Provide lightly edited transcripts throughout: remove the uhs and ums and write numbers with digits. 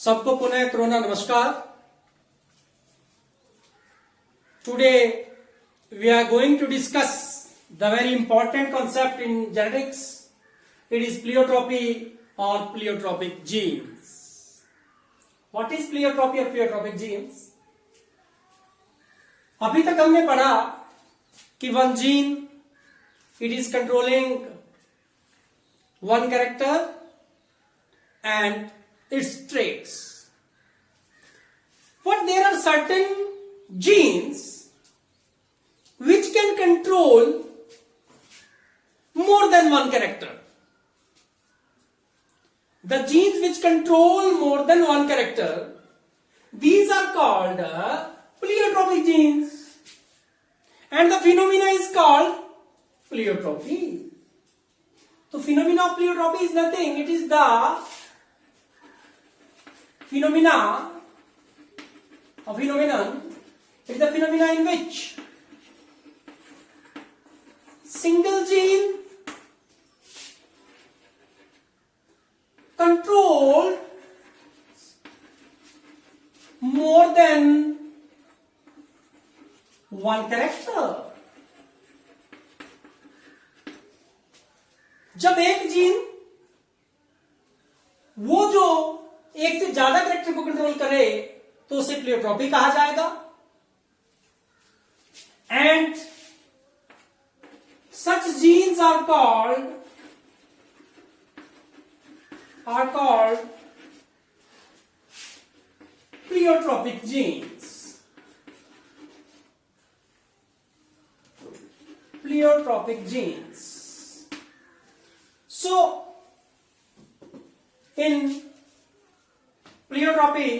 सबको पुनः कोरोना नमस्कार। Today we are going to discuss the very important concept in genetics. It is pleiotropy or pleiotropic genes. What is pleiotropy or pleiotropic genes? अभी तक हमने पढ़ा कि one gene it is controlling one character and its traits. But there are certain genes which can control more than one character. The genes which control more than one character, these are called pleiotropic genes, and the phenomena is called pleiotropy. So phenomena of pleiotropy is nothing, it is the phenomenon is the phenomena in which single gene controls more than one character. जब एक gene वो जो एक से ज्यादा character को control करे तो उसे प्लेयोट्रॉपी कहा जाएगा। And such genes are called pleiotropic genes. Pleiotropic genes. So in pleiotropy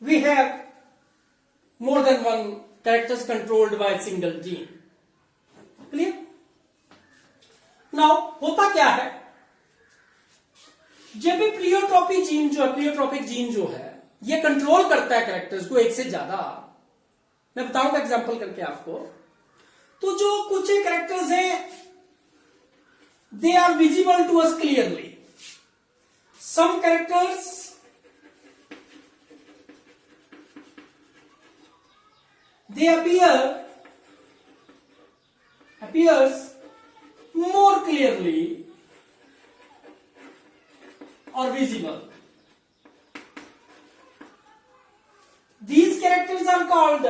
we have more than one characters controlled by a single gene. Clear? Now होता क्या है, जब भी प्लेयोट्रॉपिक जीन जो है ये कंट्रोल करता है कैरेक्टर्स को एक से ज्यादा। मैं बताऊंगा एग्जांपल करके आपको। तो जो कुछ कैरेक्टर्स हैं they are visible to us clearly. Some characters they appears more clearly or visible. These characters are called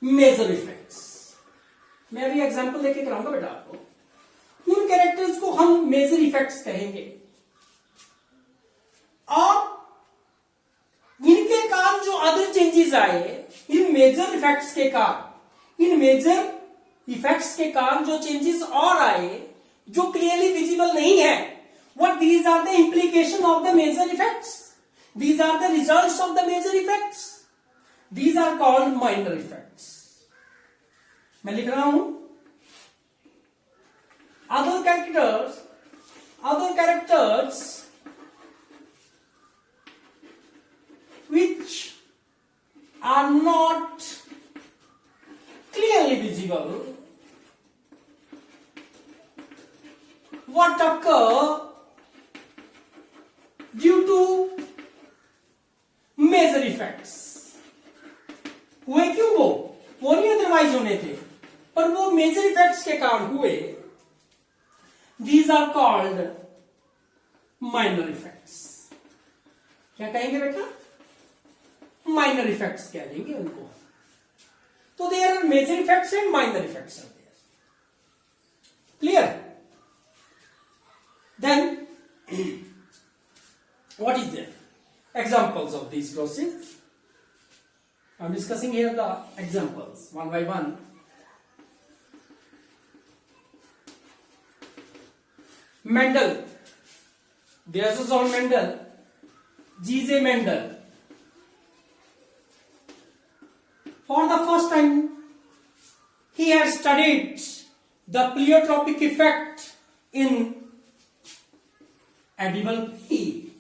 major effects. मैं अभी एग्जांपल लेके कराऊंगा बेटा आपको। उन कैरेक्टर्स को हम मेजर इफेक्ट्स कहेंगे और इनके कारण जो अदर चेंजेस आए इन मेजर इफेक्ट्स के कारण जो चेंजेस और आए जो क्लियरली विजिबल नहीं है, what these are the implication of the major effects, these are the results of the major effects, these are called minor effects. मैं लिख रहा हूं other characters which are not clearly visible, what occur due to major effects। हुए क्यों? वो नहीं otherwise होने थे, पर वो मेजर इफेक्ट्स के कारण हुए। These are called minor effects। क्या कहेंगे बेटा? Minor effects कह देंगे उनको। तो there are major effects and minor effects are there। Clear? Then what is there? Examples of these processes. I am discussing here the examples one by one. Mendel, the Georg Mendel, G.J. Mendel. For the first time, he had studied the pleiotropic effect in edible pea.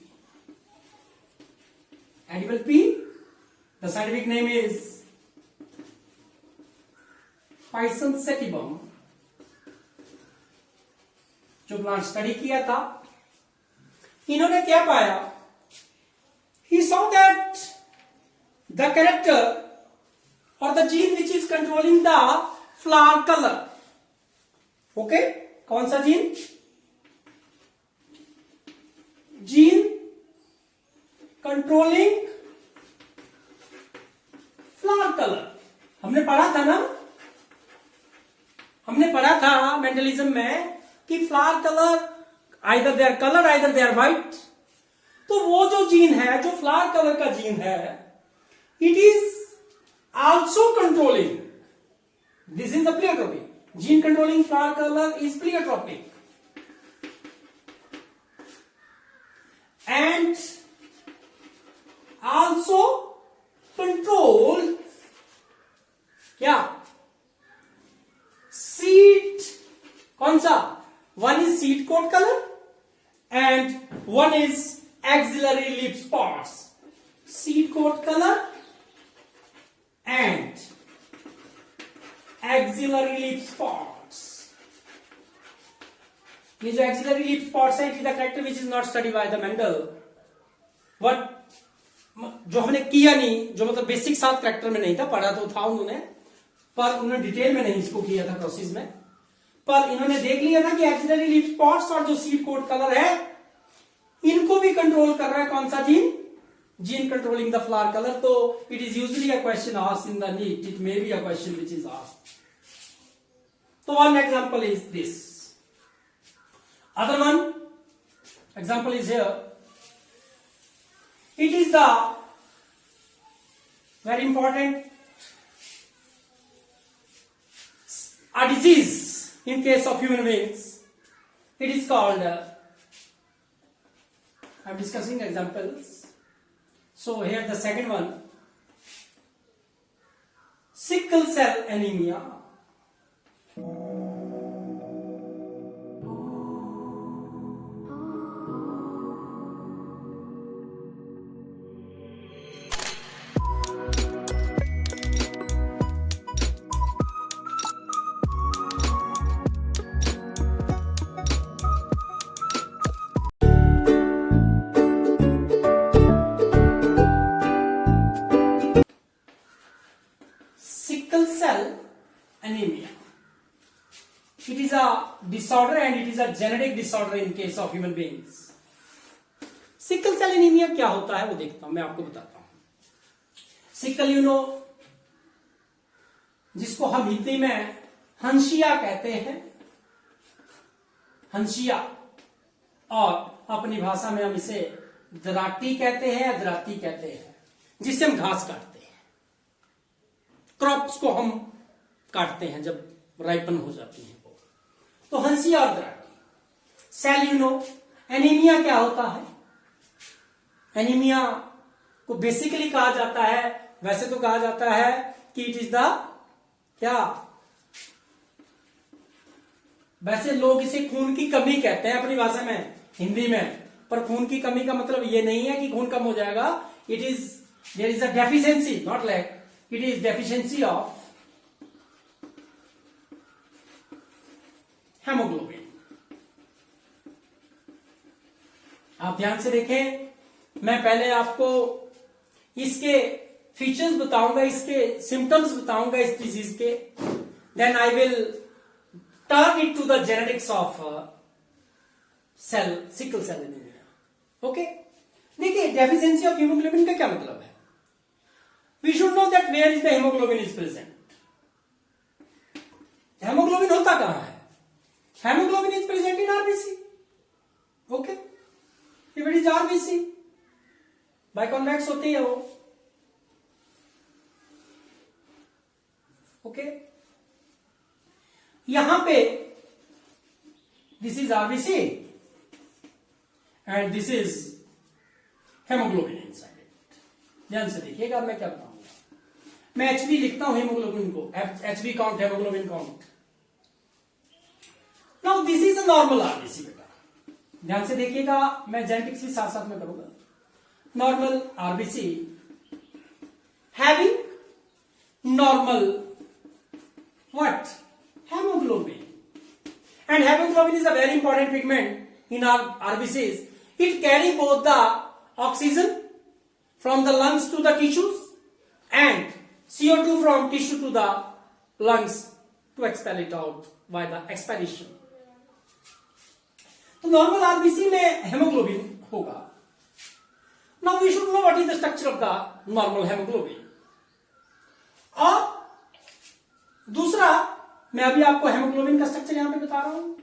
Edible pea, the scientific name is Physon sativum. जो plant study किया था इन्होंने क्या पाया? He saw that the character or the gene which is controlling the flower color. Okay? कौन सा gene? Gene controlling flower colour. हमने पढ़ा था ना, हमने पढ़ा था मेंटलिज्म में कि flower colour either they are colour either they are white. तो वो जो जीन है, जो फ्लावर कलर का जीन है, it is also controlling, this is the pleiotropic gene controlling flower colour is pleiotropic and also control क्या? Seed. कौन सा? One is seed coat colour and one is axillary lip spots. Seed coat colour and axillary lip spots. ये जो axillary lip spots है, it is the character which is not study by the Mendel. But जो हमने किया नहीं, जो मतलब basic 7 character में नहीं था, पढ़ा तो था उन्होंने, पर उन्होंने डिटेल में नहीं इसको किया था प्रोसेस में। पर इन्होंने देख लिया था कि एक्सिलरी लिप स्पॉट्स और जो सीड कोट कलर है, इनको भी कंट्रोल कर रहा है कौन सा gene? Gene controlling the flower colour. तो it is usually a question asked in the NEET, it may be a question which is asked. तो one example is this. Other one example is here. It is the very important a disease in case of human beings. It is called I'm discussing examples. So here the second one, sickle cell anemia. Sickle cell anemia. It is a disorder and it is a genetic disorder in case of human beings. Sickle cell anemia क्या होता है वो देखता हूं, मैं आपको बताता हूं। सिकल जिसको हम हिंदी में हंसिया कहते हैं, हंसिया, और अपनी भाषा में हम इसे दराटी कहते हैं या दराती कहते हैं, जिससे हम घास काटते हैं। क्रॉप्स को हम काटते हैं जब राइपन हो जाती है वो। तो हंसिया और दराटी। सेल एनीमिया क्या होता है? एनीमिया को बेसिकली कहा जाता है, वैसे तो कहा जाता है कि इट इज द क्या, वैसे लोग इसे खून की कमी कहते हैं अपनी भाषा में, हिंदी में। पर खून की कमी का मतलब ये नहीं है कि खून कम हो जाएगा। It is there is a deficiency, not like, it is deficiency of haemoglobin. आप ध्यान से देखें, मैं पहले आपको इसके फीचर्स बताऊंगा, इसके सिम्टम्स बताऊंगा इस डिजीज के, then I will turn it to the genetics of sickle cell anaemia. Okay, देखिए डेफिशिएंसी ऑफ हीमोग्लोबिन का क्या मतलब है? We should know that where is the haemoglobin is present. Haemoglobin होता कहां है? Haemoglobin is present in RBC. Okay, if it is RBC, biconvex होती है वो। ओके, यहां पे this is RBC and this is haemoglobin inside it. ध्यान से देखिएगा मैं क्या बताऊंगा। मैं एचबी लिखता हूं हेमोग्लोबिन को, HB count, haemoglobin count. Now this is a normal RBC बेटा, ध्यान से देखिएगा, मैं जेनेटिक्स भी साथ साथ में करूंगा। Normal RBC having normal what? Hemoglobin. And hemoglobin is a very important pigment in our RBCs. It carry both the oxygen from the lungs to the tissues and CO2 from tissue to the lungs to expel it out by the expiration. तो normal RBC में haemoglobin होगा. Now we should know what is the structure of the normal hemoglobin. और दूसरा, मैं अभी आपको haemoglobin का structure यहां पे बता रहा हूं.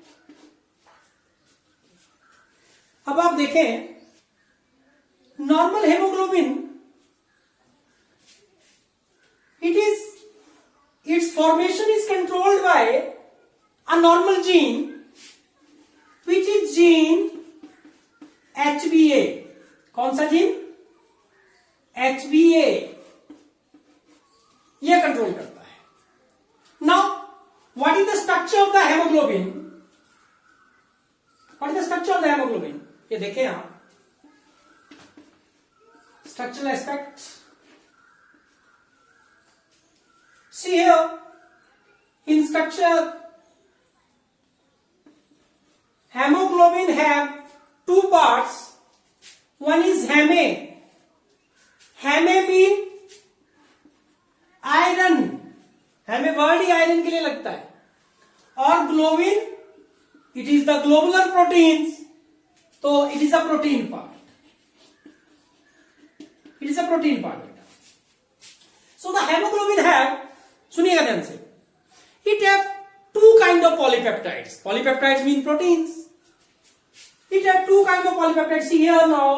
अब आप देखें, normal haemoglobin, its formation is controlled by a normal gene, which is gene HbA. कौन सा जीन? HbA. यह कंट्रोल करता है. Now, what is the structure of the hemoglobin? What is the structure of the hemoglobin? ये देखें आप, structural aspect. See here, in structure, hemoglobin have two parts. One is heme. Heme mean iron. हमें word ही iron के लिए लगता है. और globin, it is the globular proteins, तो it is a protein part. It is a protein part. So the haemoglobin have, सुनिएगा ध्यान से, it have two kind of polypeptides. Polypeptides mean proteins. It has two kinds of polypeptides. See here now.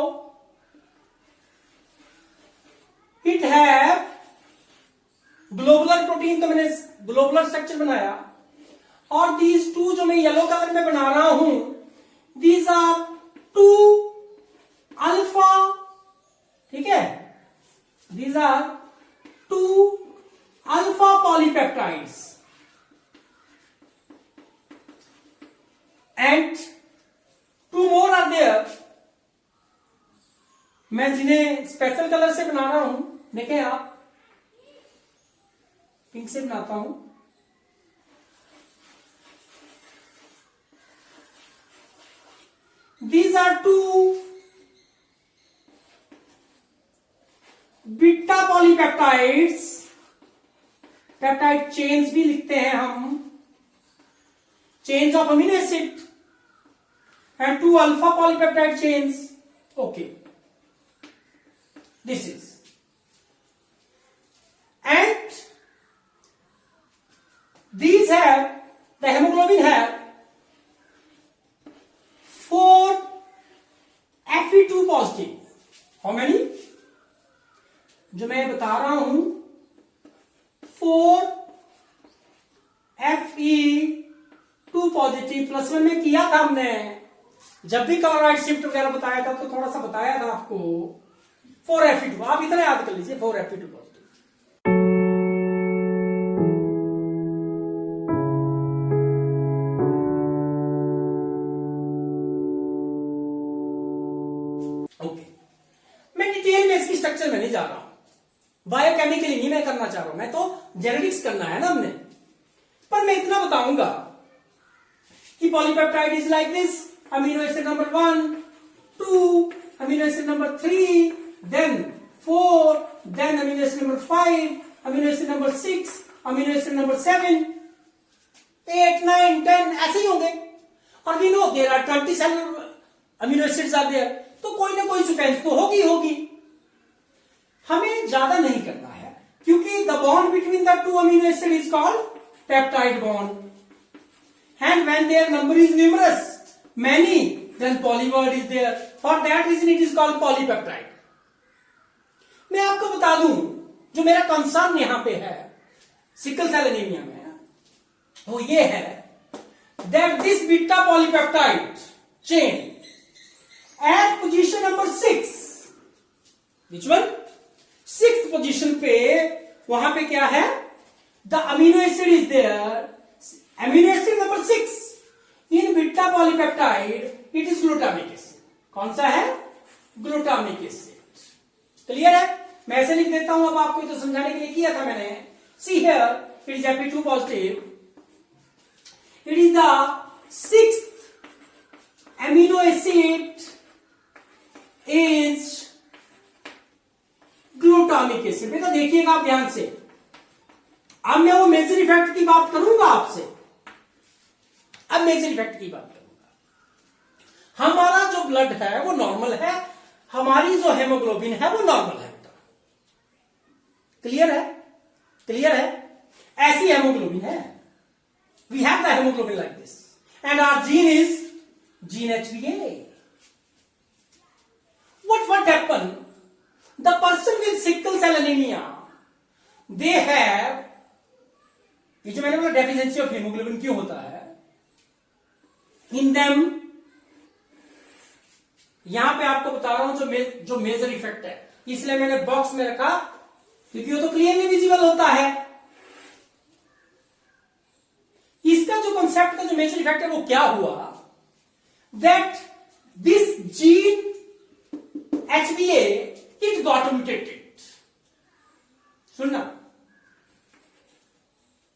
It have globular protein, तो मैंने globular structure बनाया. और these two जो मैं yellow colour में बना रहा हूं, these are two alpha, ठीक है? These are two alpha polypeptides. And two more are there. मैं जिन्हें स्पेशल कलर से बना रहा हूं, देखें आप, पिंक से बनाता हूं. These are two beta polypeptides. Peptide chains भी लिखते हैं हम, chains of amino acid, and two alpha polypeptide chains. Okay, this is, and these have, the hemoglobin have 4 Fe2 positive. How many? जो मैं बता रहा हूं, 4 Fe2 पॉजिटिव. प्लस वन में किया था हमने, जब भी क्लोराइड शिफ्ट वगैरह बताया था तो थोड़ा सा बताया था आपको. 4 Fe2, आप इतना याद कर लीजिए, 4 Fe2 पॉजिटिव. ओके, मैं डिटेल में इसकी स्ट्रक्चर में नहीं जा रहा हूं, बायोकेमिकली नहीं मैं करना चाह रहा हूं, मैं तो जेनेटिक्स करना है ना हमने. पर मैं इतना बताऊंगा कि polypeptide is like this. Amino acid number 1, 2, amino acid number 3, then 4, then amino acid number 5, amino acid number 6, amino acid number 7, 8, 9, 10, ऐसे ही होंगे. और we know there are 27 amino acids are there. तो कोई ना कोई सीक्वेंस तो होगी. हमें ज्यादा नहीं करना है, क्योंकि the bond between the two amino acids is called peptide bond. And when their number is numerous, many, then polyword is there. For that reason it is called polypeptide. मैं आपको बता दूं, जो मेरा कंसर्न यहां पे है सिकल सेल एनीमिया में, वो ये है that this beta polypeptide chain at position number 6, which one? 6th position पे, वहां पे क्या है? The amino acid is there. Amino acid number 6 in beta polypeptide, it is glutamic acid. कौन सा है? Glutamic acid. क्लियर है? मैं ऐसे लिख देता हूं, अब आपको तो समझाने के लिए किया था मैंने. See here, it is Fe2 positive. It is the 6th amino acid देखिएगा आप ध्यान से, अब मैं वो मेजर इफेक्ट की बात करूंगा आपसे। अब मेजर इफेक्ट की बात करूंगा। हमारा जो ब्लड है वो नॉर्मल है, हमारी जो हेमोग्लोबिन है वो नॉर्मल है। क्लियर है? क्लियर है? ऐसी हेमोग्लोबिन है। We have the haemoglobin like this and our gene is gene HbA. What happen? The person with sickle cell anemia, they have, ये जो मैंने बोला डेफिशिएंसी ऑफ हीमोग्लोबिन क्यों होता है, इन देम, यहां पे आपको बता रहा हूं जो मेजर इफेक्ट है, इसलिए मैंने बॉक्स में रखा क्योंकि वो तो क्लियरली विजिबल होता है। इसका जो कॉन्सेप्ट का जो मेजर इफेक्ट है वो क्या हुआ, that this gene HbA it got mutated. सुनना,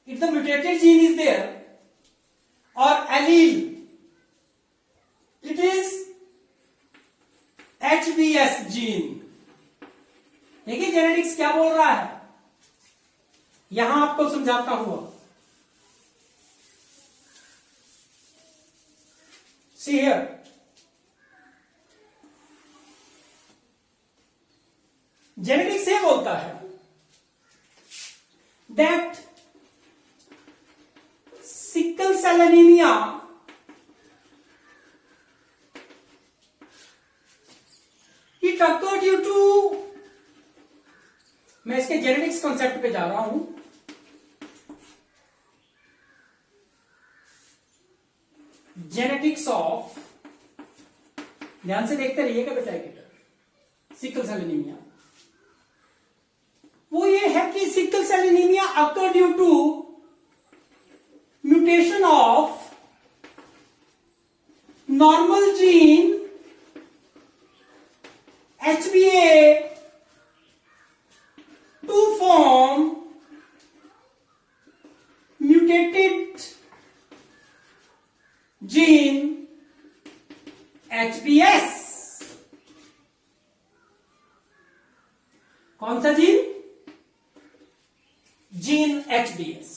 if the mutated gene is there or allele, it is HbS gene. देखिए जेनेटिक्स क्या बोल रहा है, यहां आपको समझाता हूं। See here. जेनेटिक्स ये बोलता है that sickle cell anaemia it occur due to, मैं इसके जेनेटिक्स कॉन्सेप्ट पे जा रहा हूं। जेनेटिक्स ऑफ, ध्यान से देखते रहिएगा बेटा, सिकल सेल एनीमिया वो ये है कि sickle cell anaemia occur due to mutation of normal gene HbA to form mutated gene HbS. कौन सा gene? Gene HbS.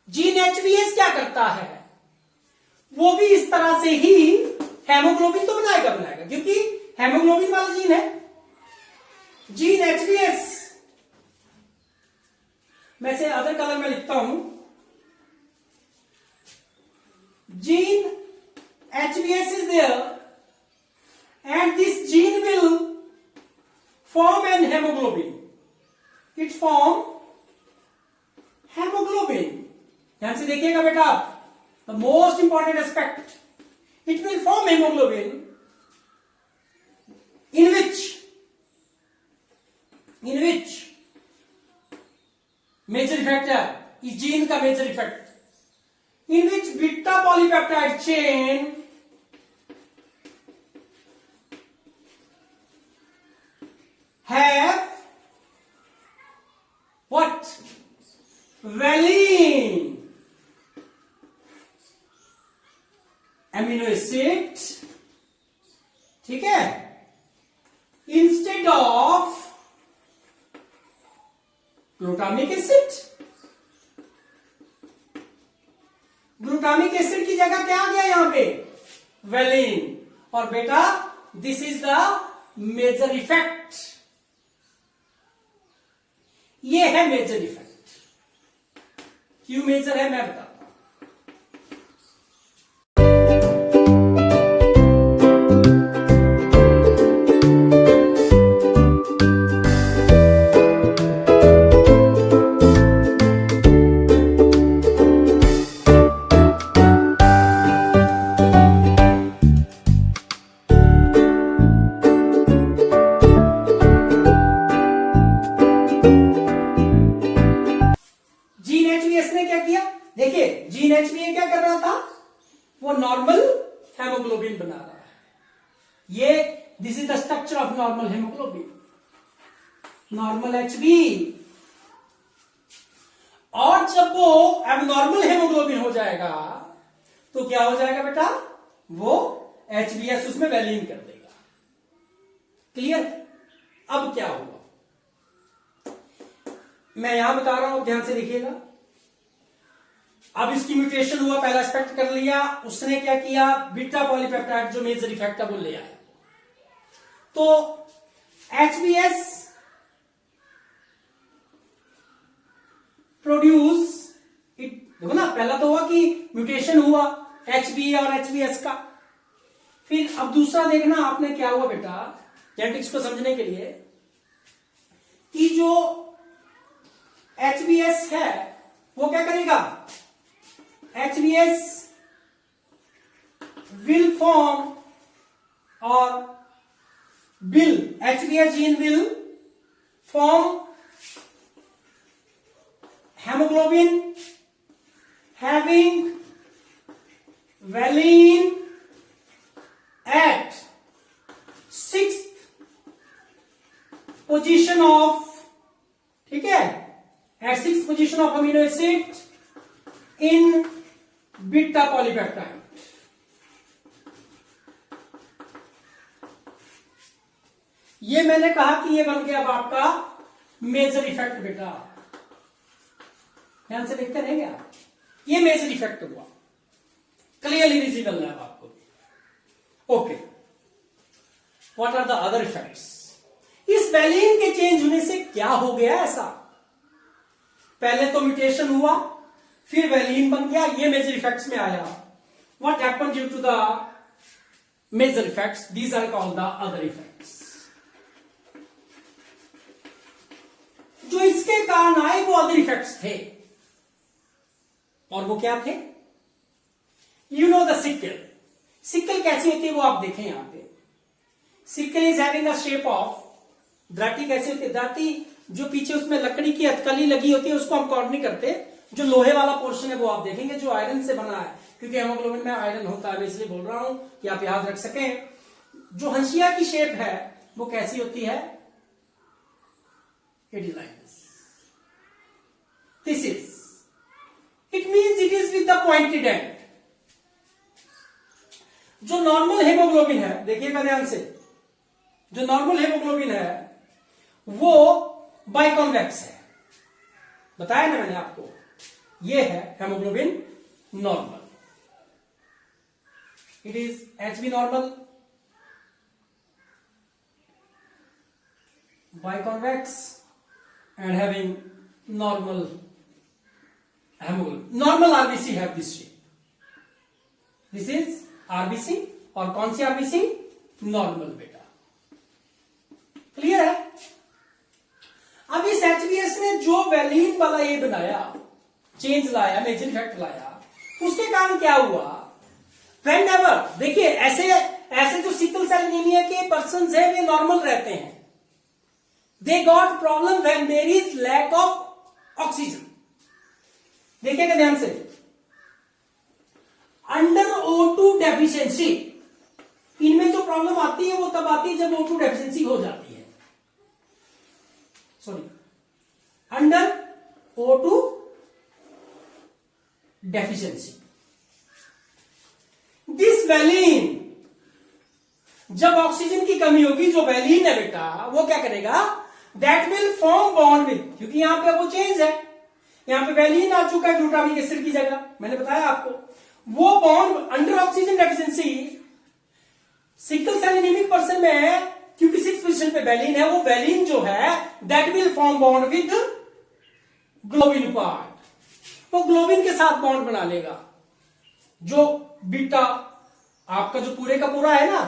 Gene HbS क्या करता है, वो भी इस तरह से ही हेमोग्लोबिन तो बनाएगा, क्योंकि हेमोग्लोबिन वाला जीन है। जीन HbS, मैं से अदर कलर में लिखता हूं, gene HbS is there and this gene will form an hemoglobin. It form hemoglobin. ध्यान से देखिएगा बेटा, the most important aspect, it will form hemoglobin in which major effect है इस जीन का, major effect, in which beta polypeptide chain have what? Valine amino acid, ठीक है, instead of glutamic acid. Glutamic acid की जगह क्या आ गया यहां पे? वेलिन। और बेटा this is the major effect, ये है मेजर इफेक्ट। क्यों मेजर है मैं बताता हूं। देखिए जीन HbA क्या कर रहा था, वो नॉर्मल हेमोग्लोबिन बना रहा है। ये this is the structure of normal haemoglobin, normal HB। और जब वो एबनॉर्मल हेमोग्लोबिन हो जाएगा तो क्या हो जाएगा बेटा, वो HbS उसमें वैलिन कर देगा। क्लियर? अब क्या हुआ मैं यहां बता रहा हूं, ध्यान से देखिएगा। अब इसकी म्यूटेशन हुआ, पहला एस्पेक्ट कर लिया, उसने क्या किया, बीटा पॉलीपेप्टाइड जो मेजर इफेक्ट है वो ले आया। तो HbS प्रोड्यूस इट, देखो ना, पहला तो हुआ कि म्यूटेशन हुआ HB और HbS का। फिर अब दूसरा देखना आपने क्या हुआ बेटा, जेनेटिक्स को समझने के लिए, कि जो HbS है वो क्या करेगा, HbS will form or HbS gene will form hemoglobin having valine at 6th position of, ठीक है, at 6th position of amino acid in beta polypeptide। ये मैंने कहा कि ये बन गया अब आपका मेजर इफेक्ट बेटा, ध्यान से देखते रहेंगे आप, ये मेजर इफेक्ट हुआ, क्लियरली विजिबल है आपको। Okay, what are the other effects? इस वैलिन के चेंज होने से क्या हो गया ऐसा, पहले तो म्यूटेशन हुआ, फिर वैलिन बन गया, ये मेजर इफेक्ट्स में आया। What happen due to the major effects? These are called the other effects. जो इसके कारण आए वो अदर इफेक्ट्स थे, और वो क्या थे? You know the sickle. Sickle कैसी होती है वो आप देखें यहां पे। Sickle is having a shape of, दाती कैसे होती है, दाती जो पीछे उसमें लकड़ी की हथकली लगी होती है उसको हम काउंट नहीं करते, जो लोहे वाला पोर्शन है वो आप देखेंगे जो आयरन से बना है, क्योंकि हेमोग्लोबिन में आयरन होता है, मैं इसलिए बोल रहा हूं कि आप याद रख सकें। जो हंसिया की शेप है वो कैसी होती है? It is like this is, it means it is with the pointed and. जो नॉर्मल हेमोग्लोबिन है, देखिएगा ध्यान से, जो नॉर्मल हेमोग्लोबिन है वो बाइकॉन्वेक्स है, बताया ना मैंने आपको, ये है haemoglobin normal, it is HB normal, biconvex and having normal hemoglobin। normal RBC have this shape, this is RBC, और कौन सी RBC? नॉर्मल बेटा, क्लियर है? अब इस HbS ने जो वैलिन वाला ये बनाया, चेंज लाया, मेजर इफेक्ट लाया, उसके कारण क्या हुआ? Whenever, देखिए ऐसे जो सिकल सेल एनीमिया के पर्सन है वे नॉर्मल रहते हैं, they got problem when there is lack of oxygen. देखिएगा ध्यान से, अंडर O2 डेफिशिएंसी, इनमें जो प्रॉब्लम आती है वो तब आती है जब O2 डेफिशिएंसी हो जाती है, sorry, under O2 deficiency. This valine, जब ऑक्सीजन की कमी होगी, जो वैलिन है बेटा वो क्या करेगा? That will form bond with, क्योंकि यहां पे वो चेंज है, यहां पे वैलिन आ चुका है ग्लूटामिक एसिड की जगह, मैंने बताया आपको, वो bond under oxygen deficiency sickle cell anaemic person में है, क्योंकि 6th पोजीशन पे वैलिन है, वो वैलिन जो है that will form bond with globin part, वो ग्लोबिन के साथ बॉन्ड बना लेगा। जो बीटा आपका जो पूरे का पूरा है ना,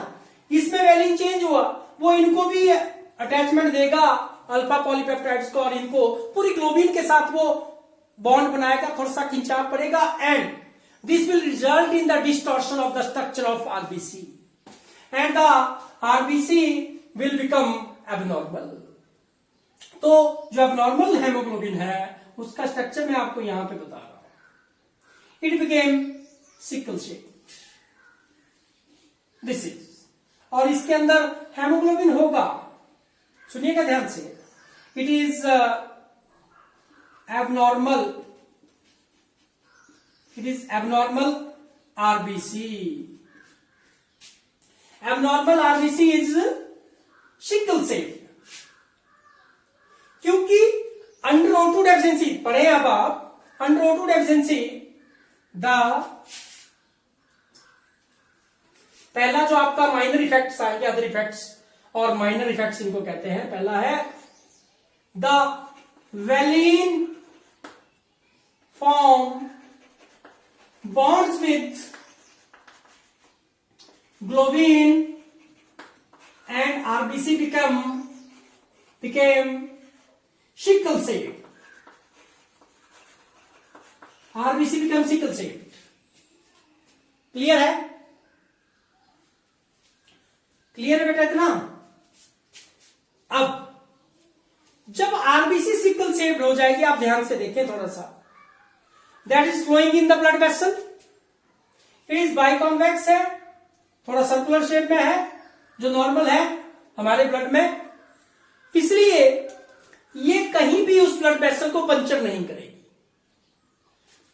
इसमें वैलिन चेंज हुआ, वो इनको भी अटैचमेंट देगा अल्फा पॉलीपेप्टाइड्स को, और इनको पूरी ग्लोबिन के साथ वो बॉन्ड बनाएगा, थोड़ा सा खिंचाव पड़ेगा, and this will result in the distortion of the structure of RBC and the RBC will become abnormal. तो जो एबनॉर्मल हेमोग्लोबिन है उसका स्ट्रक्चर मैं आपको यहां पे बता रहा हूं, it became sickle shape, this is, और इसके अंदर हेमोग्लोबिन होगा, सुनिएगा ध्यान से, it is abnormal, it is abnormal RBC, abnormal RBC is sickle cell, deficiency पढ़े अब आप, अंडर O2 डेफिशिएंसी द पहला जो आपका माइनर इफेक्ट्स आएंगे, अदर इफेक्ट्स और माइनर इफेक्ट्स इनको कहते हैं। पहला है the valine form bonds with globin and RBC became sickle shaped. RBC became sickle shaped. Clear है? क्लियर है बेटा इतना? अब जब आरबीसी सिकल शेप्ड हो जाएगी, आप ध्यान से देखें थोड़ा सा, that is flowing in the blood vessel, it is biconvex है, थोड़ा सर्कुलर शेप में है जो नॉर्मल है हमारे ब्लड में, इसलिए ये कहीं भी उस ब्लड वेसल को पंचर नहीं करेगी।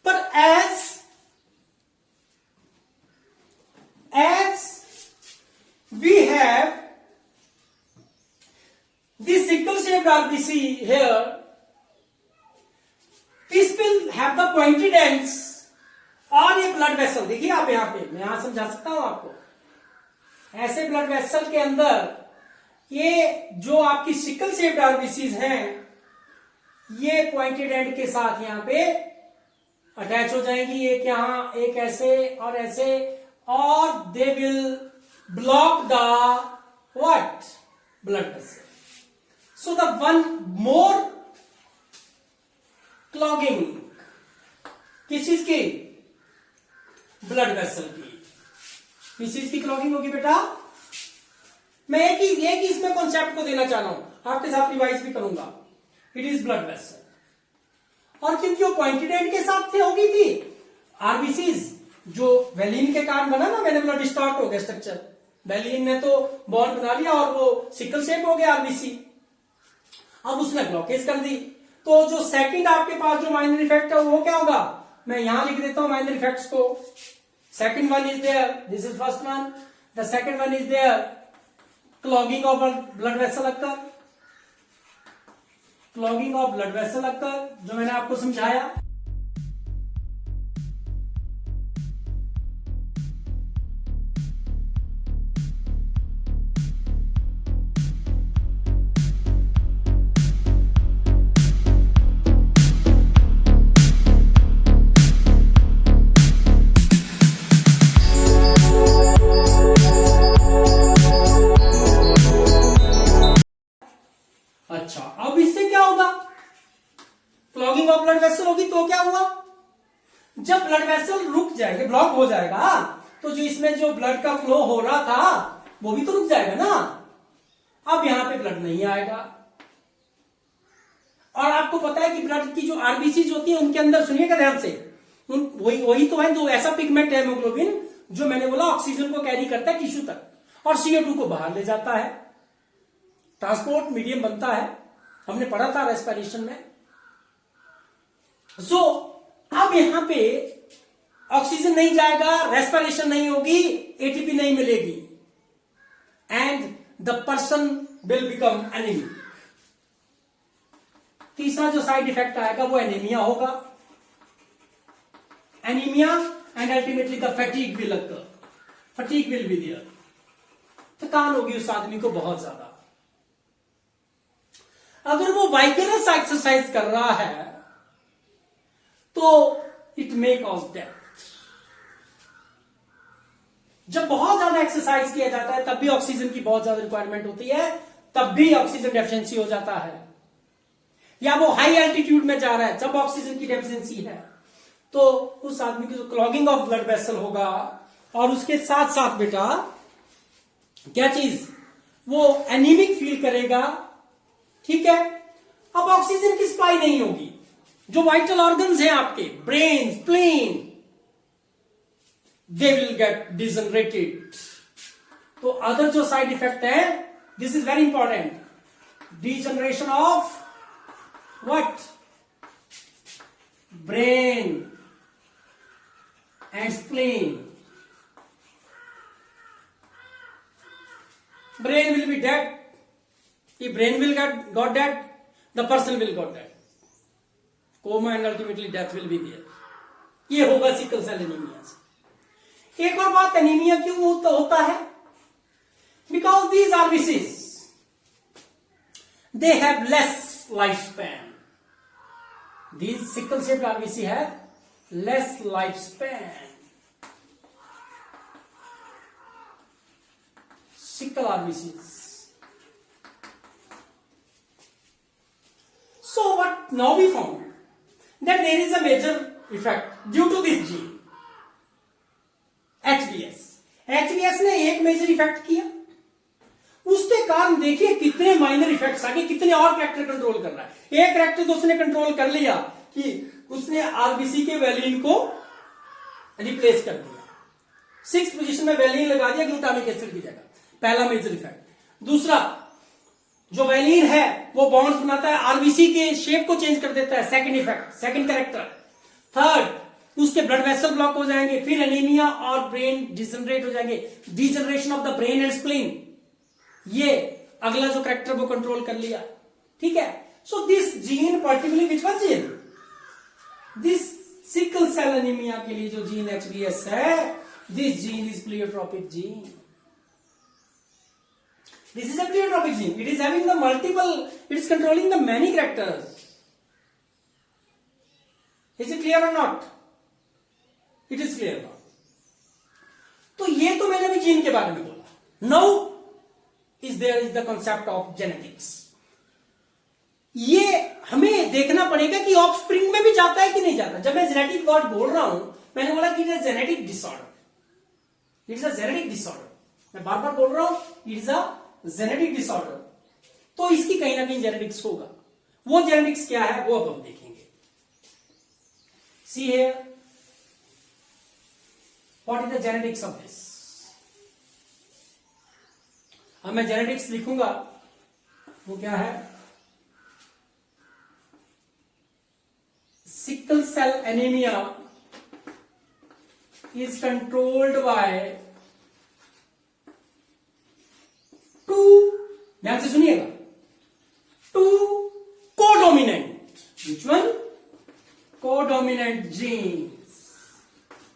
पर as we have this sickle shaped RBC here, this will have the pointed ends और ये ब्लड वेसल, देखिए आप यहां पे, मैं यहां समझा सकता हूं आपको, ऐसे ब्लड वेसल के अंदर ये जो आपकी सिकल शेप्ड आरबीसीज हैं, ये पॉइंटेड एंड के साथ यहां पे अटैच हो जाएंगी, एक यहां, एक ऐसे और ऐसे, और they will block the what blood vessel. So the one more clogging किस चीज की? ब्लड वेसल की। किस चीज की क्लॉगिंग होगी बेटा? मैं एक ही इसमें कॉन्सेप्ट को देना चाह रहा हूं, आपके साथ रिवाइज भी करूंगा। इट इज ब्लड वेसल, और क्योंकि वो पॉइंटेड एंड के साथ से होगी थी, आरबीसीज जो वेलिन के कारण बना ना, मैंने बोला डिस्टॉर्ट हो गया स्ट्रक्चर, वेलिन ने तो बॉन्ड बना लिया और वो सिकल शेप हो गया आरबीसी, अब उसने ब्लॉकेज कर दी। तो जो सेकंड आपके पास जो माइनर इफेक्ट है वो क्या होगा? मैं यहां लिख देता हूं माइनर इफेक्ट्स को। Second one is there, this is first one, the second one is there clogging of blood vessel occur, clogging of blood vessel occur, जो मैंने आपको समझाया। अच्छा, अब इससे क्या होगा? क्लॉगिंग ऑफ ब्लड वेसल होगी तो क्या हुआ? जब ब्लड वेसल रुक जाएगा, ब्लॉक हो जाएगा, तो जो इसमें जो ब्लड का फ्लो हो रहा था वो भी तो रुक जाएगा ना। अब यहां पे ब्लड नहीं आएगा, और आपको पता है कि ब्लड की जो आरबीसी होती है उनके अंदर, सुनिएगा ध्यान से, वही तो है जो ऐसा पिगमेंट है हेमोग्लोबिन, जो मैंने बोला ऑक्सीजन को कैरी करता है टिश्यू तक और CO2 को बाहर ले जाता है, ट्रांसपोर्ट मीडियम बनता है, हमने पढ़ा था रेस्पिरेशन में। सो अब यहां पे ऑक्सीजन नहीं जाएगा, रेस्पिरेशन नहीं होगी, एटीपी नहीं मिलेगी, and the person will become anaemic. तीसरा जो साइड इफेक्ट आएगा वो एनीमिया होगा, anaemia, and ultimately the fatigue will occur, fatigue will be there, थकान होगी उस आदमी को बहुत ज्यादा। अगर वो वाइगरस एक्सरसाइज कर रहा है तो इट मे कॉज डेथ। जब बहुत ज्यादा एक्सरसाइज किया जाता है तब भी ऑक्सीजन की बहुत ज्यादा रिक्वायरमेंट होती है, तब भी ऑक्सीजन डेफिशिएंसी हो जाता है, या वो हाई एल्टीट्यूड में जा रहा है जब ऑक्सीजन की डेफिशिएंसी है, तो उस आदमी की जो क्लॉगिंग ऑफ ब्लड वेसल होगा, और उसके साथ साथ बेटा क्या चीज, वो एनीमिक फील करेगा। ठीक है, अब ऑक्सीजन की सप्लाई नहीं होगी, जो वाइटल ऑर्गन्स हैं आपके, brain, spleen, they will get degenerated. तो अदर जो साइड इफेक्ट है, this is very important, degeneration of what, brain and spleen. Brain will be dead. If brain will got dead, the person will got dead. Coma and ultimately death will be there. ये होगा sickle cell anaemia से। एक और बात, anaemia क्यों होता है? Because these RBCs they have less lifespan. These sickle shaped RBC have less lifespan. Sickle RBCs. So what now we found that there is a major effect due to this gene HBS. HBS ने एक major effect किया, उसके कारण देखिए कितने minor effects आगे, कितने और कैरेक्टर कंट्रोल कर रहा है। एक कैरेक्टर तो उसने कंट्रोल कर लिया कि उसने आरबीसी के वैलिन को रिप्लेस कर दिया, 6th पोजीशन में वैलिन लगा दिया ग्लूटामिक एसिड की जगह, पहला मेजर इफेक्ट। दूसरा, जो वैलिन है वो बॉन्ड्स बनाता है, आरबीसी के शेप को चेंज कर देता है, second effect, second character. Third, उसके ब्लड वेसल ब्लॉक हो जाएंगे, फिर एनीमिया और ब्रेन डिजनरेट हो जाएंगे, degeneration of the brain and spleen. ये अगला जो करेक्टर वो कंट्रोल कर लिया, ठीक है। So this gene particularly which one gene, this sickle cell anaemia के लिए जो जीन HBS है, this gene is pleiotropic gene. This is a pleiotropic gene, it is having the multiple, it is controlling the many characters. Is it clear और not? It is clear not. तो ये तो मैंने अभी gene के बारे में बोला। Now is there is the concept of genetics. ये हमें देखना पड़ेगा कि ऑफस्प्रिंग में भी जाता है कि नहीं जाता। जब मैं जेनेटिक वर्ड बोल रहा हूं, मैंने बोला कि it is genetic disorder, it is a genetic disorder, मैं बार बार बोल रहा हूं it is a genetic disorder. तो इसकी कहीं ना कहीं जेनेटिक्स होगा। वो जेनेटिक्स क्या है वो अब हम देखेंगे। See here, what is the genetics of this. अब मैं जेनेटिक्स लिखूंगा, वो क्या है? Sickle cell anaemia is controlled by two, ध्यान से सुनिएगा, two codominant, which one? Codominant genes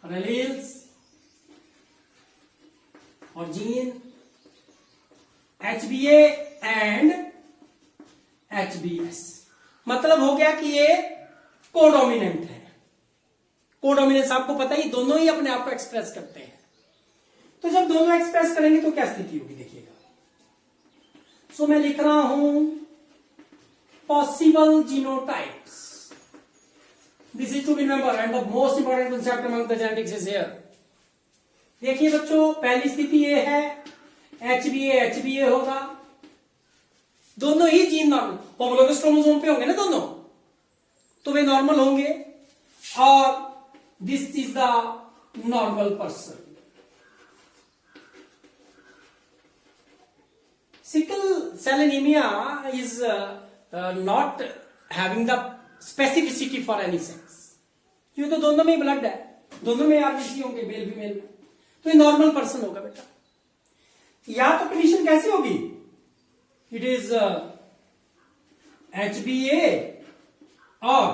और एलील्स और जीन HBA एंड HBS। मतलब हो गया कि ये कोडोमिनेंट है। कोडोमिनेंस आपको पता ही, दोनों ही अपने आप को एक्सप्रेस करते हैं। तो जब दोनों एक्सप्रेस करेंगे तो क्या स्थिति होगी देखिएगा। सो मैं लिख रहा हूं possible genotypes, this is to be remember and the most important concept among the genetics is here. देखिए बच्चों, पहली स्थिति ये है HBA होगा, दोनों ही जीन नॉर्मल, होमोलोगस क्रोमोसोम पे होंगे ना दोनों, तो वे नॉर्मल होंगे। और this is the normal person. Sickle cell anaemia is not having the specificity for any sex, क्योंकि तो दोनों में ब्लड है, दोनों में आरबीसी होंगे, मेल फीमेल में, तो ये नॉर्मल पर्सन होगा बेटा। या तो कंडीशन कैसी होगी, इट इज HBA और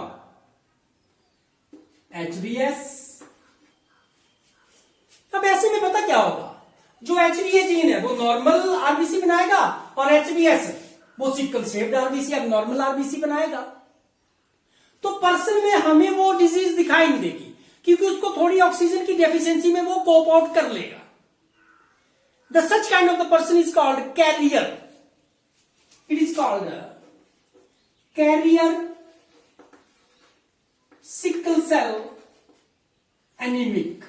HBS। अब ऐसे में पता क्या होगा, जो HBA जीन है वो नॉर्मल आरबीसी बनाएगा और HBS वो सिकल शेप्ड आरबीसी, अब नॉर्मल आरबीसी बनाएगा। तो पर्सन में हमें वो डिजीज दिखाई नहीं देगी, क्योंकि उसको थोड़ी ऑक्सीजन की डेफिशिएंसी में वो कोप आउट कर लेगा। The such kind of the person is called carrier. It is called carrier sickle cell anemic.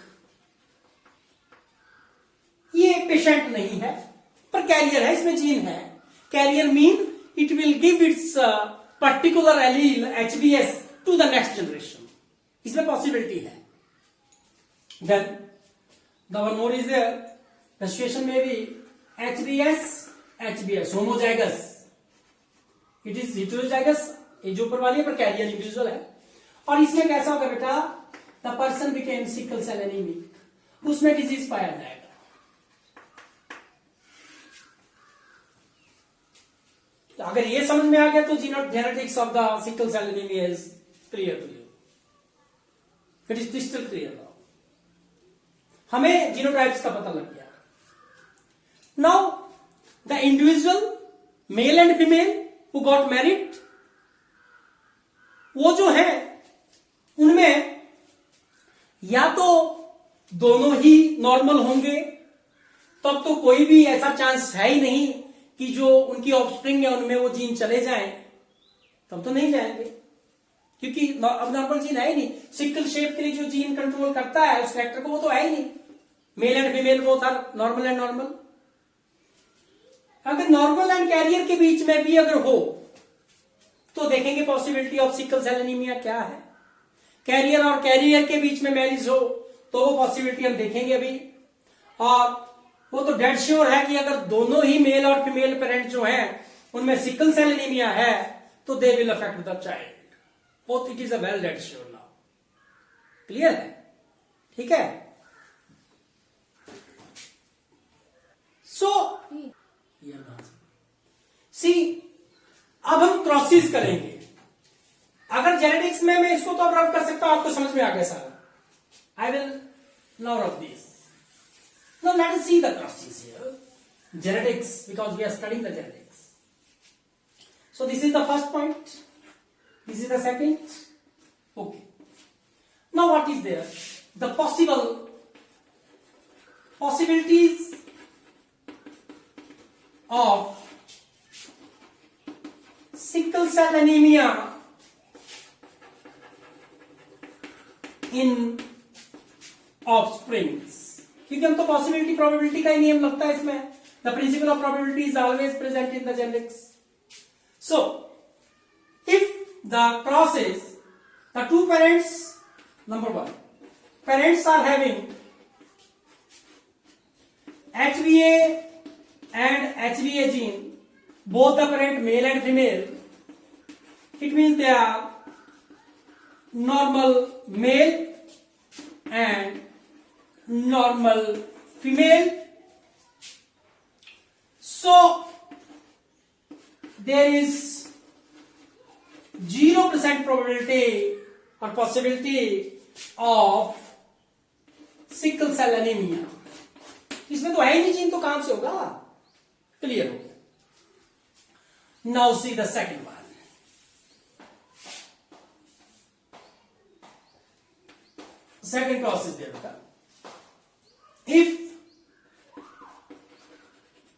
ये पेशेंट नहीं है पर कैरियर है, इसमें जीन है। Carrier mean it will give its particular allele HBS to the next generation, इसमें possibility है। Then the one more is there, the situation may be HBS homozygous, it is heterozygous, ये जो ऊपर वाली है पर कैरियर इंडिविजुअल है। और इसमें कैसा होगा बेटा, the person became sickle cell anaemic, उसमें डिजीज पाया जाएगा। तो अगर ये समझ में आ गया तो genetics of the sickle cell anaemia is clear, it is crystal clear now. हमें जीनोटाइप्स का पता लग गया। Now the individual male and female who got married, वो जो है उनमें या तो दोनों ही नॉर्मल होंगे, तब तो कोई भी ऐसा चांस है ही नहीं कि जो उनकी ऑफस्प्रिंग है उनमें वो जीन चले जाएं, तब तो नहीं जाएंगे, क्योंकि अब नॉर्मल जीन है ही नहीं। सिकल शेप के लिए जो जीन कंट्रोल करता है उस फैक्टर को, वो तो है ही नहीं। मेल एंड फीमेल वो था नॉर्मल एंड नॉर्मल। अगर नॉर्मल एंड कैरियर के बीच में भी अगर हो तो देखेंगे possibility of sickle cell anaemia क्या है। कैरियर और कैरियर के बीच में मैरिज हो तो वो पॉसिबिलिटी हम देखेंगे अभी। और वो तो डेड श्योर है कि अगर दोनों ही मेल और फीमेल पेरेंट जो हैं उनमें सिकल सेल एनीमिया है तो they will affect the child. Both it is a well dead sure now. Clear है? ठीक है। सो सी, अब हम क्रॉसिस करेंगे। अगर जेनेटिक्स में मैं इसको तो अब रब कर सकता हूं, आपको समझ में आ गया सारा। I will now rub this. Now let us see the crosses here. Genetics, because we are studying the genetics. So this is the first point. This is the second. Okay. Now what is there? The possibilities of sickle cell anemia in offsprings. क्योंकि हम तो possibility probability का ही नियम लगता है इसमें। The principle of probability is always present in the genetics. So if the crosses, the two parents, number one, parents are having HBA and HBA gene, both the parent male and female, it means they are normal male and normal female. So there is 0% probability or possibility of sickle cell anemia. इसमें तो है ही नहीं gene, तो कहां से होगा? Clear हो गया। Now see the second one. Second cross is there. If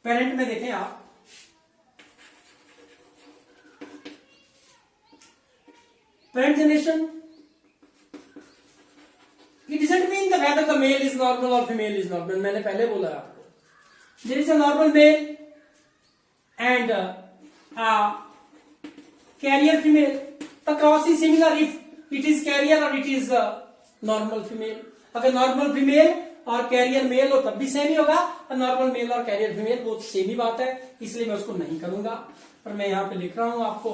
parent में देखें आप, parent generation, it doesn't mean the whether the male is normal और फीमेल इज नॉर्मल। मैंने पहले बोला आपको, there is a normal male and carrier female. The cross is similar if it is carrier और it is normal female. अगर normal female और carrier male हो तब भी सेम ही होगा, और नॉर्मल मेल और कैरियर फीमेल वो सेम ही बात है, इसलिए मैं उसको नहीं करूंगा। पर मैं यहां पे लिख रहा हूं आपको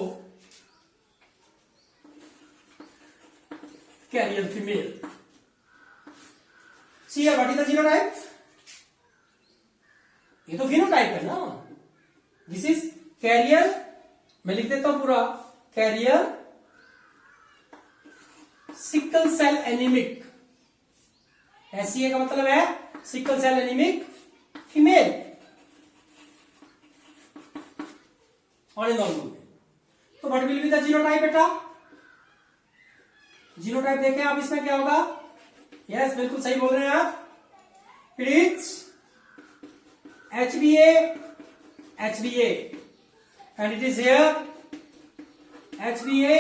carrier female. See what is the genotype? ये तो फिनोटाइप है ना। दिस इज कैरियर, मैं लिख देता हूं पूरा, carrier sickle cell anaemic. SCA का मतलब है सिकल सेल एनीमिक फीमेल और नॉर्मल। तो what will be the genotype बेटा? जीनोटाइप देखें आप, इसमें क्या होगा? यस, बिल्कुल सही बोल रहे हैं आप। It is HBA and it is here HBA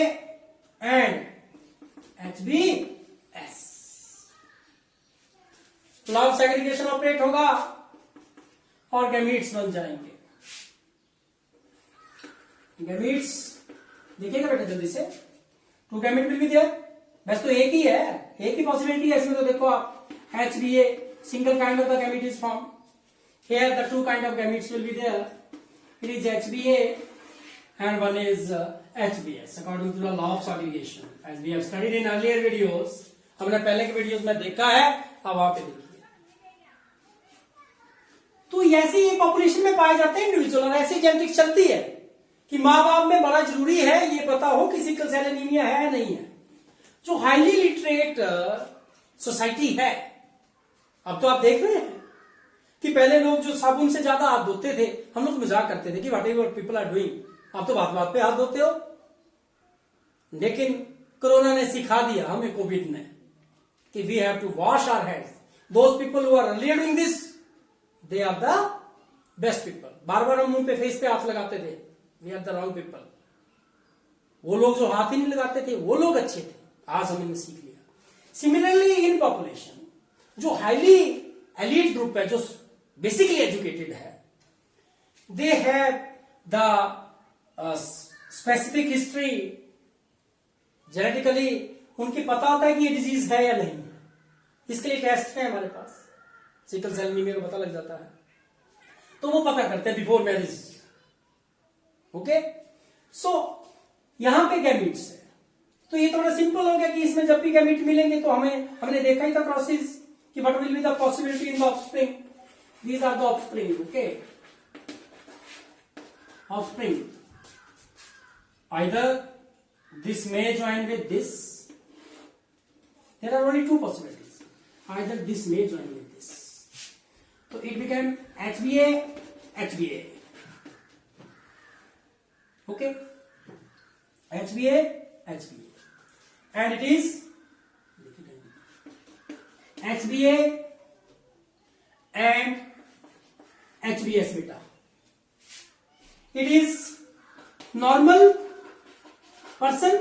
and HBS। Law of segregation operate होगा और गैमीट्स बन जाएंगे। गैमीट्स देखिएगा बेटा जल्दी से, two gamete will be there. बस तो एक ही है, एक ही पॉसिबिलिटी है इसमें। तो देखो आप, HBA single kind of the gamete is form. Here the two kind of gametes will be there. It is HBA and one is HBS according to the law of segregation as we have studied in earlier videos। हमने पहले के videos में देखा है, अब वहां पे देखिए। तो ऐसे ये पॉपुलेशन में पाए जाते हैं इंडिविजुअल, और ऐसी जेनेटिक्स चलती है कि माँ बाप में बड़ा जरूरी है ये पता हो कि सिकल सेल एनीमिया है या नहीं है। जो हाईली लिटरेट सोसाइटी है, अब तो आप देख रहे हैं कि पहले लोग जो साबुन से ज्यादा हाथ धोते थे, हम लोग मजाक करते थे कि whatever people are doing, आप तो बात बात पे हाथ धोते हो। लेकिन कोरोना ने सिखा दिया हमें, कोविड ने, कि we have to wash our hands. Those people who are earlier doing this, they are the best people. बार बार हम मुंह पे, फेस पे हाथ लगाते थे, we are the wrong people. वो लोग जो हाथ ही नहीं लगाते थे, वो लोग अच्छे थे। आज हमने सीख लिया। सिमिलरली इन पॉपुलेशन, जो हाईली एलीट ग्रुप है, जो बेसिकली एजुकेटेड है, दे have the specific history, genetically उनकी पता होता है कि ये डिजीज है या नहीं। इसके लिए टेस्ट है हमारे पास, सिकल सेल एनीमिया का पता लग जाता है, तो वो पता करते हैं बिफोर मैरिज। ओके, सो यहां पे गैमीट्स है, तो ये थोड़ा सिंपल हो गया कि इसमें जब भी गैमीट मिलेंगे तो हमने देखा ही था प्रोसेस कि what will be the possibility in the offspring. These are the offspring. Okay, offspring, either this may join with this. There are only two possibilities. Either this may join with this. So it became HBA, HBA. Okay? HBA, HBA. And it is HBA and HBS beta. It is normal person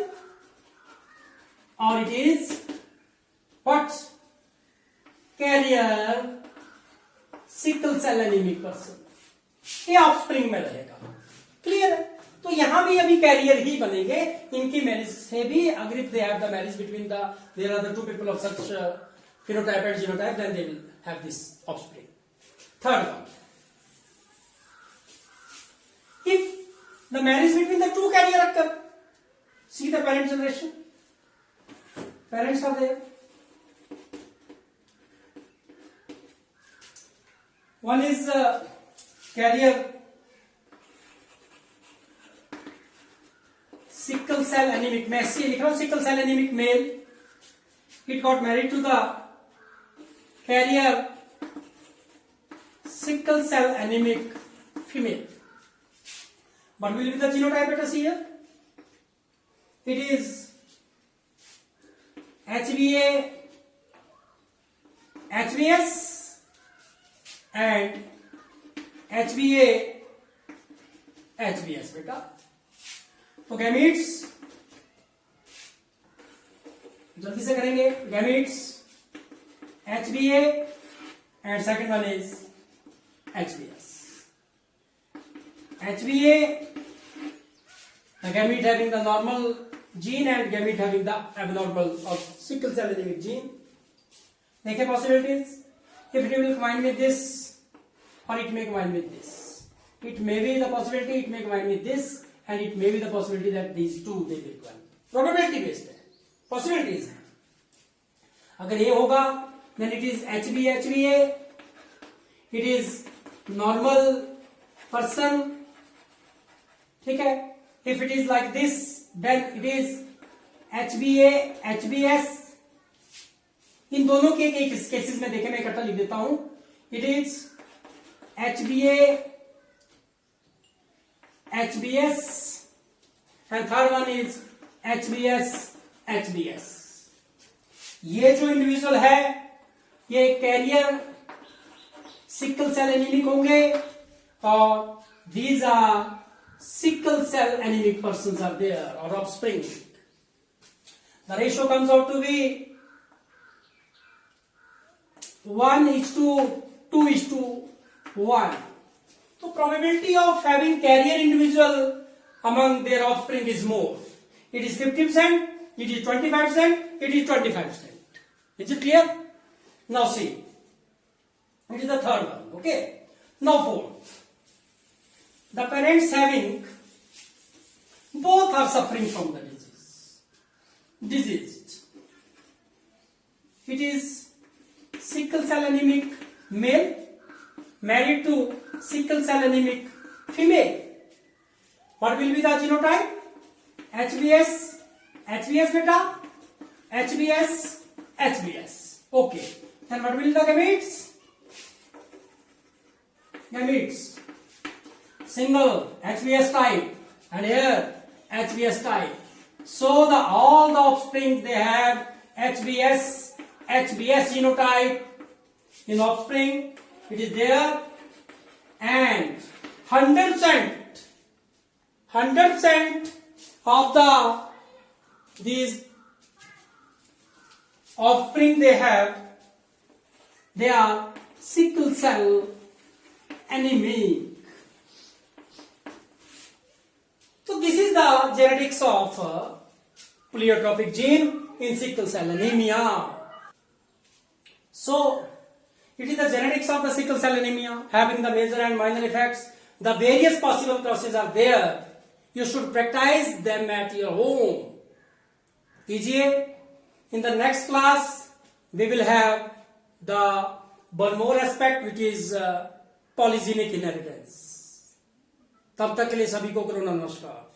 or it is what? Carrier sickle cell anaemic person, ये offspring में रहेगा। Clear है? तो यहां भी अभी career ही बनेंगे इनकी मैरिज से भी। अगर if they have the marriage between the there are the two people of such phenotype and genotype, then they will have this offspring. Third one, if the marriage between the two carrier occur, see the parent generation, parents are there, one is carrier sickle cell anemic, मैं ऐसे लिख रहा हूं, sickle cell anemic male, it got married to the carrier sickle cell anemic female. What will be the genotype let us see here? It is HBA, HBS and HBA, HBS बेटा। तो gametes जल्दी से करेंगे। Gametes HBA and second one is HBS. HBA, the gamete having the normal gene and gamete having the abnormal or sickle cell anemic gene. देखिए possibilities, if it will combine with this or it may combine with this. It may be the possibility it may combine with this and it may be the possibility that these two they will combine. Probability based है, possibilities है। अगर ये होगा then it is HB HBA, it is normal person, ठीक है। If it is like this then it is HBA HBS। इन दोनों के एक केसेस में देखें, मैं इकट्ठा लिख देता हूं। It is HBA HBS and third one is HBS HBS। ये जो इंडिविजुअल है ये कैरियर सिकल सेल एनीमिक होंगे और these are sickle cell anemic persons are there or offspring. The ratio comes out to be 1:2:1. So probability of having carrier individual among their offspring is more. It is 50%, it is 25%, it is 25%. Is it clear? Now see, it is the third one. Okay. Now fourth. The parents having, both are suffering from the diseased. It is sickle cell anemic male married to sickle cell anemic female. What will be the genotype? HBS, HBS beta, HBS, HBS. Okay. Then what will be the gametes? Gametes. Single HBS type, and here HBS type. So all the offspring they have HBS genotype in offspring. It is there, and 100% of these offspring they have, they are sickle cell anemic. So this is the genetics of pleiotropic gene in sickle cell anemia. So it is the genetics of the sickle cell anemia having the major and minor effects. The various possible causes are there. You should practice them at your home. कीजिए. In the next class we will have the one more aspect, which is polygenic inheritance. तब तक के लिए सभी को करो नमस्कार.